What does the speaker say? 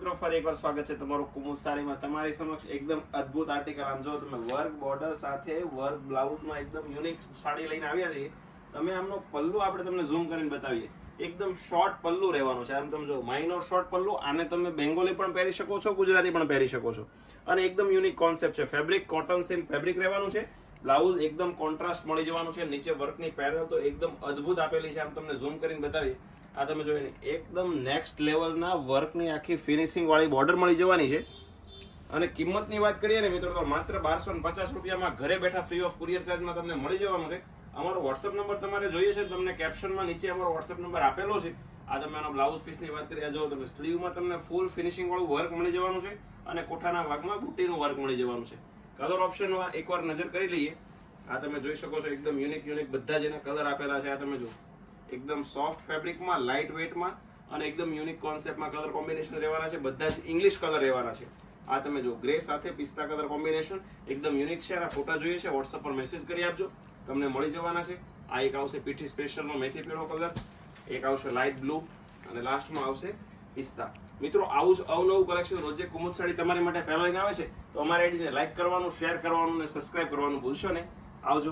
મિત્રો ફરી એકવાર સ્વાગત છે તમારું કુમુદ સાડીમાં. તમારી સમક્ષ એકદમ અદ્ભુત આર્ટિકલ. આમ જો તમે વર્ક બોર્ડર સાથે વર્ક બ્લાઉઝમાં એકદમ યુનિક સાડી લઈને આવ્યા છીએ. તમે આમનો પલ્લુ આપણે તમને ઝૂમ કરીને બતાવીએ. એકદમ શોર્ટ પલ્લુ રહેવાનું છે. આમ તમે જો માઇનોર શોર્ટ પલ્લુ. આને તમે બેંગોલી પણ પહેરી શકો છો, ગુજરાતી પણ પહેરી શકો છો. અને એકદમ યુનિક કોન્સેપ્ટ છે. ફેબ્રિક કોટન સિલ્ક ફેબ્રિક રહેવાનું છે. બ્લાઉઝ એકદમ કોન્ટ્રાસ્ટ મળી જવાનું છે. નીચે વર્કની પેનલ તો એકદમ અદ્ભુત આપેલી છે. આમ તમને ઝૂમ કરીને બતાવીએ. આ તમે જોઈ એકદમ નેક્સ્ટ લેવલના વર્કની આખી ફિનિશિંગ વાળી બોર્ડર મળી જવાની છે. અને કિંમતની વાત કરીએ ને મિત્રો તો માત્ર 1250 રૂપિયામાં ઘરે બેઠા ફ્રી ઓફ કુરિયર ચાર્જમાં તમને મળી જવાનું છે. અમારો વોટ્સઅપ નંબર તમારે જોઈએ છે, તમને કેપ્શનમાં નીચે અમારો વોટ્સઅપ નંબર આપેલો છે. આ તમે આનો બ્લાઉઝ પીસની વાત કરીએ, જો તમે સ્લીવમાં તમને ફૂલ ફિનિશિંગ વાળું વર્ક મળી જવાનું છે અને કોઠાના ભાગમાં બુટ્ટીનું વર્ક મળી જવાનું છે. કલર ઓપ્શન એકવાર નજર કરી લઈએ. આ તમે જોઈ શકો છો એકદમ યુનિક બધા જ એના કલર આપેલા છે. આ તમે જો એકદમ સોફ્ટ ફેબ્રિકમાં, લાઇટ વેટમાં અને એકદમ યુનિક કોન્સેપ્ટમાં કલર કોમ્બિનેશન રહેવાના છે. બધા જ ઇંગ્લિશ કલર રહેવાના છે. આ તમે જો ગ્રે સાથે પિસ્તા કલર કોમ્બિનેશન એકદમ યુનિક છે. આના ફોટા જોઈએ છે વોટ્સઅપ પર મેસેજ કરી આપજો, તમને મળી જવાના છે. આ એક આવશે પીઠી સ્પેશિયલનો મેથી પીળો કલર, એક આવશે લાઇટ બ્લુ અને લાસ્ટમાં આવશે પિસ્તા. મિત્રો આવું જ અવનવું કલેક્શન રોજે કુમુદ સાડી તમારી માટે પહેલા લઈને આવે છે. તો અમારી આઈડીને લાઈક કરવાનું, શેર કરવાનું અને સબસ્ક્રાઇબ કરવાનું ભૂલશો નહીં. આવજો.